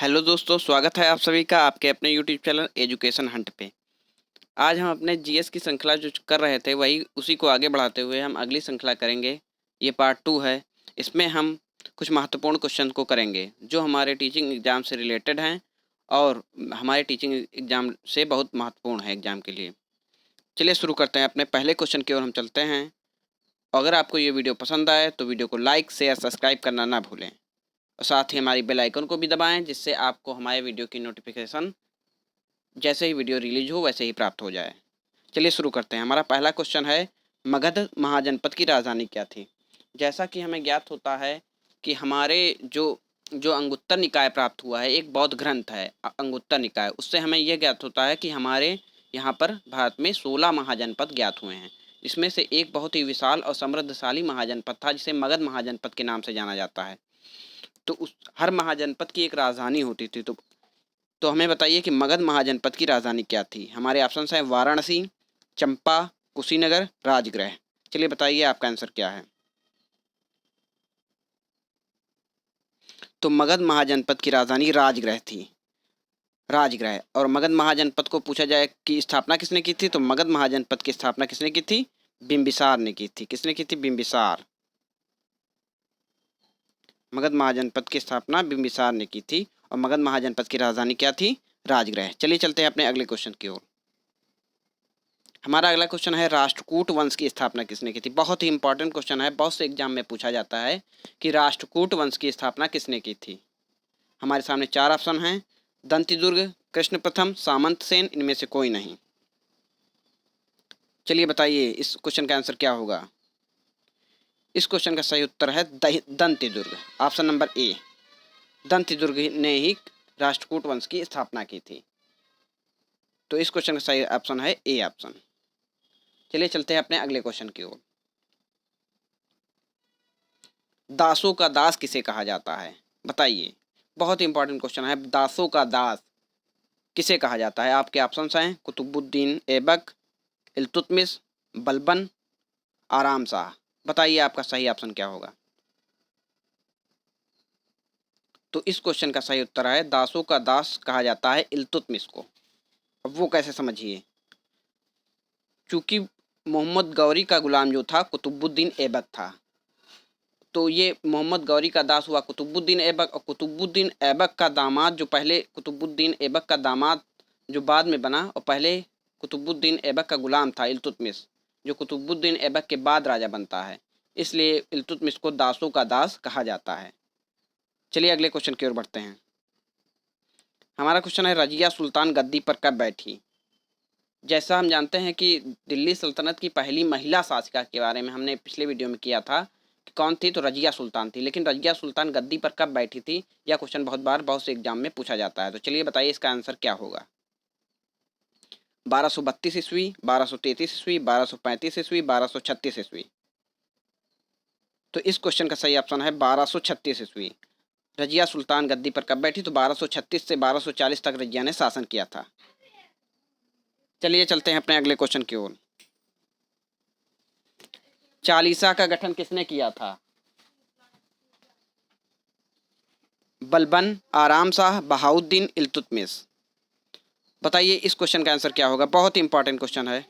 Hello दोस्तों, स्वागत है आप सभी का आपके अपने यूट्यूब चैनल एजुकेशन हंट पे। आज हम अपने जीएस की श्रृंखला जो कर रहे थे वही उसी को आगे बढ़ाते हुए हम अगली श्रृंखला करेंगे। ये पार्ट 2 है। इसमें हम कुछ महत्वपूर्ण क्वेश्चन को करेंगे जो हमारे टीचिंग एग्ज़ाम से रिलेटेड हैं और हमारे टीचिंग एग्ज़ाम से बहुत महत्वपूर्ण है एग्ज़ाम के लिए। चलिए शुरू करते हैं। अपने पहले क्वेश्चन की ओर हम चलते हैं। अगर आपको ये वीडियो पसंद आए तो वीडियो को लाइक, शेयर, सब्सक्राइब करना ना भूलें और साथ ही हमारी बेल आइकन को भी दबाएं जिससे आपको हमारे वीडियो की नोटिफिकेशन जैसे ही वीडियो रिलीज हो वैसे ही प्राप्त हो जाए। चलिए शुरू करते हैं। हमारा पहला क्वेश्चन है, मगध महाजनपद की राजधानी क्या थी? जैसा कि हमें ज्ञात होता है कि हमारे जो जो अंगुत्तर निकाय प्राप्त हुआ है, एक बौद्ध ग्रंथ है अंगुत्तर निकाय, उससे हमें यह ज्ञात होता है कि हमारे यहाँ पर भारत में 16 महाजनपद ज्ञात हुए हैं। इसमें से एक बहुत ही विशाल और समृद्धशाली महाजनपद था जिसे मगध महाजनपद के नाम से जाना जाता है। तो उस हर महाजनपद की एक राजधानी होती थी। तो हमें बताइए कि मगध महाजनपद की राजधानी क्या थी? हमारे ऑप्शन हैं वाराणसी, चंपा, कुशीनगर, राजगृह। चलिए बताइए आपका आंसर क्या है। तो मगध महाजनपद की राजधानी राजगृह थी। राजगृह। और मगध महाजनपद को पूछा जाए कि स्थापना किसने की थी, तो मगध महाजनपद की स्थापना किसने की थी? बिंबिसार ने की थी। किसने की थी? बिंबिसार। मगध महाजनपद की स्थापना बिंबिसार ने की थी और मगध महाजनपद की राजधानी क्या थी? राजगृह। चलिए चलते हैं अपने अगले क्वेश्चन की ओर। हमारा अगला क्वेश्चन है, राष्ट्रकूट वंश की स्थापना किसने की थी? बहुत ही इंपॉर्टेंट क्वेश्चन है, बहुत से एग्जाम में पूछा जाता है कि राष्ट्रकूट वंश की स्थापना किसने की थी। हमारे सामने चार ऑप्शन हैं, दंतिदुर्ग, कृष्ण प्रथम, सामंत सेन, इनमें से कोई नहीं। चलिए बताइए इस क्वेश्चन का आंसर क्या होगा। इस क्वेश्चन का सही उत्तर है Dantidurga. Option number A, Dantidurga ने ही राष्ट्रकूट वंश की स्थापना की थी। तो इस क्वेश्चन का सही ऑप्शन है ए ऑप्शन। चलिए चलते हैं अपने अगले क्वेश्चन की ओर। दासों का दास किसे कहा जाता है? बताइए। बहुत ही इंपॉर्टेंट क्वेश्चन है, दासों का दास किसे कहा जाता है? आपके ऑप्शंस हैं कुतुबुद्दीन ऐबक, इल्तुतमिश, बलबन, आराम शाह। बताइए आपका सही ऑप्शन क्या होगा। तो इस क्वेश्चन का सही उत्तर है, दासों का दास कहा जाता है इल्तुतमिश को। अब वो कैसे, समझिए। चूंकि मोहम्मद गौरी का गुलाम जो था कुतुबुद्दीन ऐबक था, तो ये मोहम्मद गौरी का दास हुआ कुतुबुद्दीन ऐबक, और कुतुबुद्दीन ऐबक का दामाद जो पहले कुतुबुद्दीन ऐबक का दामाद जो बाद में बना और पहले कुतुबुद्दीन ऐबक का गुलाम था इल्तुतमिश, जो कुतुबुद्दीन ऐबक के बाद राजा बनता है, इसलिए इल्तुतमिश को दासों का दास कहा जाता है। चलिए अगले क्वेश्चन की ओर बढ़ते हैं। हमारा क्वेश्चन है, रजिया सुल्तान गद्दी पर कब बैठी? जैसा हम जानते हैं कि दिल्ली सल्तनत की पहली महिला शासिका के बारे में हमने पिछले वीडियो में किया था कि कौन थी, तो रजिया सुल्तान थी। लेकिन रजिया सुल्तान गद्दी पर कब बैठी थी, यह क्वेश्चन बहुत बार बहुत से एग्जाम में पूछा जाता है। तो चलिए बताइए इसका आंसर क्या होगा। 1232 ईस्वी, 1233 ईस्वी, 1235 ईस्वी, 1236 ईस्वी। तो इस क्वेश्चन का सही ऑप्शन है 1236 ईस्वी। रजिया सुल्तान गद्दी पर कब बैठी, तो 1236 से 1240 तक रजिया ने शासन किया था। चलिए चलते हैं अपने अगले क्वेश्चन की ओर। चालीसा का गठन किसने किया था? बलबन, आराम शाह, बहाउद्दीन, इल्तुतमिश। बताइए इस क्वेश्चन का आंसर क्या होगा। बहुत ही इंपॉर्टेंट क्वेश्चन है।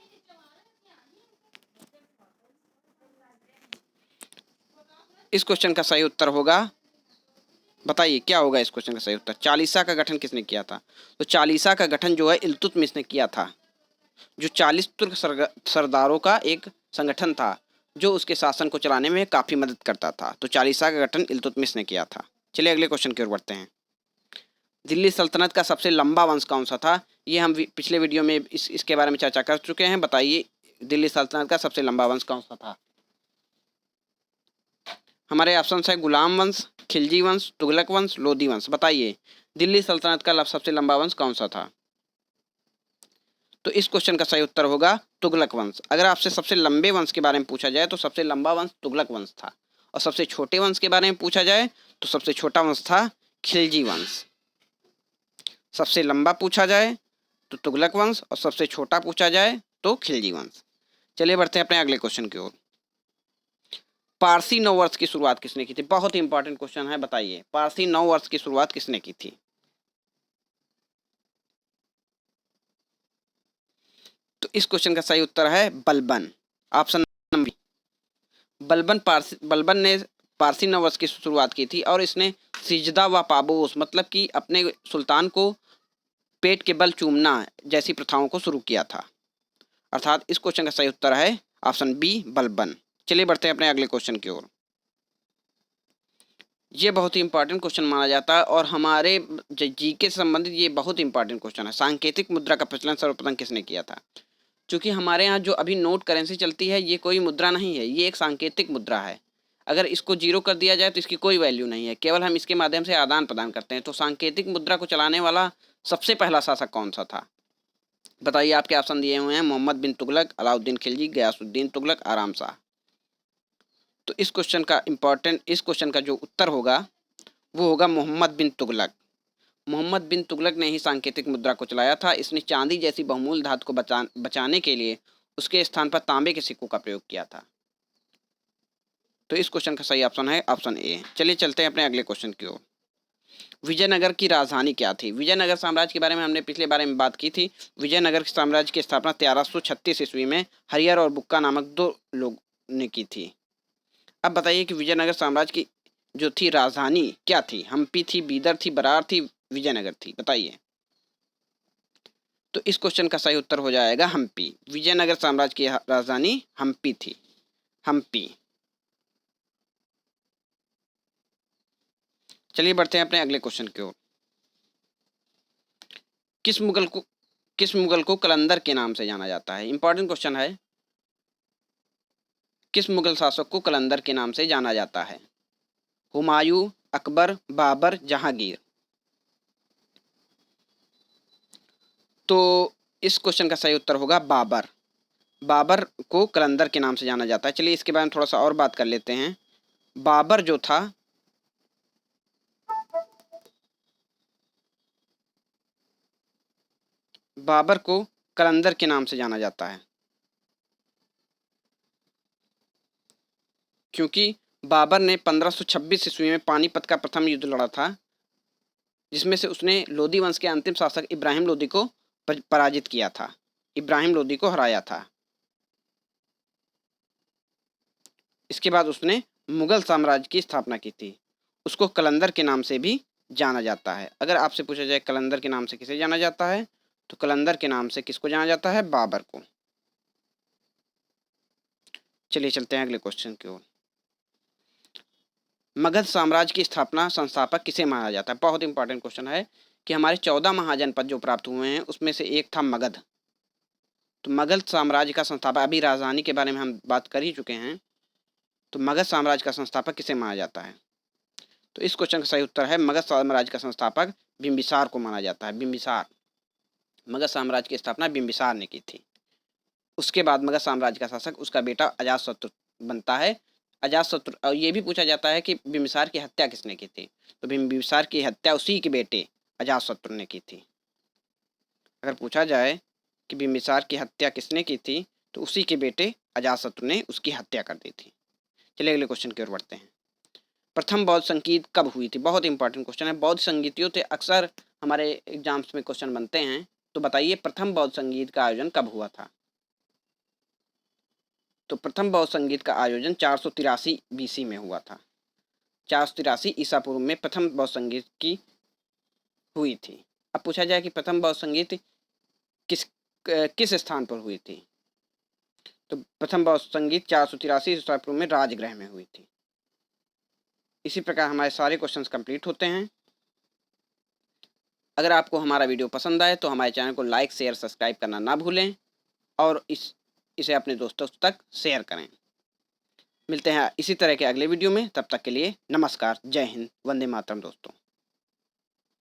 इस क्वेश्चन का सही उत्तर होगा, बताइए क्या होगा इस क्वेश्चन का सही उत्तर। चालीसा का गठन किसने किया था? तो चालीसा का गठन जो है इल्तुतमिश ने किया था, जो 40 तुर्क सरदारों का एक संगठन था जो उसके शासन को चलाने में काफ़ी मदद करता था। तो चालीसा का गठन इल्तुतमिश ने किया था। चलिए अगले क्वेश्चन की ओर बढ़ते हैं। दिल्ली सल्तनत का सबसे लंबा वंश कौन सा था? ये हम पिछले वीडियो में इसके बारे में चर्चा कर चुके हैं। बताइए दिल्ली सल्तनत का सबसे लंबा वंश कौन सा था? हमारे ऑप्शन है गुलाम वंश, खिलजी वंश, तुगलक वंश, लोधी वंश। बताइए दिल्ली सल्तनत का सबसे लंबा वंश कौन सा था? तो इस क्वेश्चन का सही उत्तर होगा तुगलक वंश। अगर आपसे सबसे लंबे वंश के बारे में पूछा जाए तो सबसे लंबा वंश तुगलक वंश था, और सबसे छोटे वंश के बारे में पूछा जाए तो सबसे छोटा वंश था खिलजी वंश। सबसे लंबा पूछा जाए तो तुगलक वंश और सबसे छोटा पूछा जाए तो खिलजी वंश। चलिए बढ़ते हैं अपने अगले क्वेश्चन की ओर। पारसी नववर्ष की शुरुआत किसने की थी? बहुत ही इंपॉर्टेंट क्वेश्चन है। बताइए पारसी नववर्ष की शुरुआत किसने की थी? तो इस क्वेश्चन का सही उत्तर है बलबन, ऑप्शन नंबर। बलबन ने पारसी नववर्ष की शुरुआत की थी और इसने सिजदा व पाबोस मतलब कि अपने सुल्तान को पेट के बल चूमना जैसी प्रथाओं को शुरू किया था। अर्थात इस क्वेश्चन का सही उत्तर है ऑप्शन बी बलबन। चलिए बढ़ते हैं अपने अगले क्वेश्चन की ओर। ये बहुत ही इंपॉर्टेंट क्वेश्चन माना जाता है और हमारे जीके से संबंधित ये बहुत इंपॉर्टेंट क्वेश्चन है। सांकेतिक मुद्रा का प्रचलन सर्वप्रथम किसने किया था? क्योंकि हमारे यहाँ जो अभी नोट करेंसी चलती है ये कोई मुद्रा नहीं है, ये एक सांकेतिक मुद्रा है। अगर इसको जीरो कर दिया जाए तो इसकी कोई वैल्यू नहीं है, केवल हम इसके माध्यम से आदान प्रदान करते हैं। तो सांकेतिक मुद्रा को चलाने वाला सबसे पहला शासक कौन सा था? बताइए, आपके ऑप्शन दिए हुए हैं मोहम्मद बिन तुगलक, अलाउद्दीन खिलजी, गयासुद्दीन तुगलक, आराम शाह। तो इस क्वेश्चन का जो उत्तर होगा वो होगा मोहम्मद बिन तुगलक। मोहम्मद बिन तुगलक ने ही सांकेतिक मुद्रा को चलाया था। इसने चांदी जैसी बहुमूल्य धातु को बचाने के लिए उसके स्थान पर तांबे के सिक्कों का प्रयोग किया था। तो इस क्वेश्चन का सही ऑप्शन है ऑप्शन ए। चलिए चलते हैं अपने अगले क्वेश्चन की ओर। विजयनगर की राजधानी क्या थी? विजयनगर साम्राज्य के बारे में हमने पिछले बारे में बात की थी। विजयनगर साम्राज्य की स्थापना 1336 ईस्वी में हरिहर और बुक्का नामक 2 लोग ने की थी। अब बताइए कि विजयनगर साम्राज्य की जो थी राजधानी क्या थी? हम्पी थी, बीदर थी, बरार थी, विजयनगर थी? बताइए। तो इस क्वेश्चन का सही उत्तर हो जाएगा हम्पी। विजयनगर साम्राज्य की राजधानी हम्पी थी, हम्पी। चलिए बढ़ते हैं अपने अगले क्वेश्चन की ओर। किस मुगल को कलंदर के नाम से जाना जाता है? इंपॉर्टेंट क्वेश्चन है। किस मुगल शासक को कलंदर के नाम से जाना जाता है? हुमायूं, अकबर, बाबर, जहांगीर? तो इस क्वेश्चन का सही उत्तर होगा बाबर। बाबर को कलंदर के नाम से जाना जाता है। चलिए इसके बारे में थोड़ा सा और बात कर लेते हैं। बाबर जो था बाबर को कलंदर के नाम से जाना जाता है क्योंकि बाबर ने 1526 ईस्वी में पानीपत का प्रथम युद्ध लड़ा था, जिसमें से उसने लोदी वंश के अंतिम शासक इब्राहिम लोदी को पराजित किया था, इब्राहिम लोदी को हराया था। इसके बाद उसने मुगल साम्राज्य की स्थापना की थी। उसको कलंदर के नाम से भी जाना जाता है। अगर आपसे पूछा जाए कलंदर के नाम से किसे जाना जाता है, तो कलंदर के नाम से किसको जाना जाता है? बाबर को। चलिए चलते हैं अगले क्वेश्चन की ओर। मगध साम्राज्य की स्थापना संस्थापक किसे माना जाता है? बहुत इंपॉर्टेंट क्वेश्चन है कि हमारे 14 महाजनपद जो प्राप्त हुए हैं उसमें से एक था मगध। तो मगध साम्राज्य का संस्थापक, अभी राजधानी के बारे में हम बात कर ही चुके हैं, तो मगध साम्राज्य का संस्थापक किसे माना जाता है? तो इस क्वेश्चन का सही उत्तर है मगध साम्राज्य का संस्थापक बिंबिसार को माना जाता है। बिंबिसार। मगध साम्राज्य की स्थापना बिंबिसार ने की थी। उसके बाद मगध साम्राज्य का शासक उसका बेटा अजातशत्रु बनता है। अजातशत्रु, और ये भी पूछा जाता है कि बिंबिसार की हत्या किसने की थी? तो बिंबिसार की हत्या उसी के बेटे अजातशत्रु ने की थी। अगर पूछा जाए कि बिंबिसार की हत्या किसने की थी, तो उसी के बेटे अजातशत्रु ने उसकी हत्या कर दी थी। चलिए अगले क्वेश्चन की ओर बढ़ते हैं। प्रथम बौद्ध संगीत कब हुई थी? बहुत इंपॉर्टेंट क्वेश्चन है। बौद्ध संगीतियों से अक्सर हमारे एग्जाम्स में क्वेश्चन बनते हैं। तो बताइए प्रथम बौद्ध संगीत का आयोजन कब हुआ था? तो प्रथम बौद्ध संगीत का आयोजन 483 BC में हुआ था। 483 ईसा पूर्व में प्रथम बौद्ध संगीत की हुई थी। अब पूछा जाए कि प्रथम बौद्ध संगीत किस स्थान पर हुई थी, तो प्रथम बौद्ध संगीत 483 ईसा पूर्व में राजगृह में हुई थी। इसी प्रकार हमारे सारे क्वेश्चंस कंप्लीट होते हैं। अगर आपको हमारा वीडियो पसंद आए तो हमारे चैनल को लाइक, शेयर, सब्सक्राइब करना ना भूलें और इसे अपने दोस्तों तक शेयर करें। मिलते हैं इसी तरह के अगले वीडियो में। तब तक के लिए नमस्कार, जय हिंद, वंदे मातरम दोस्तों।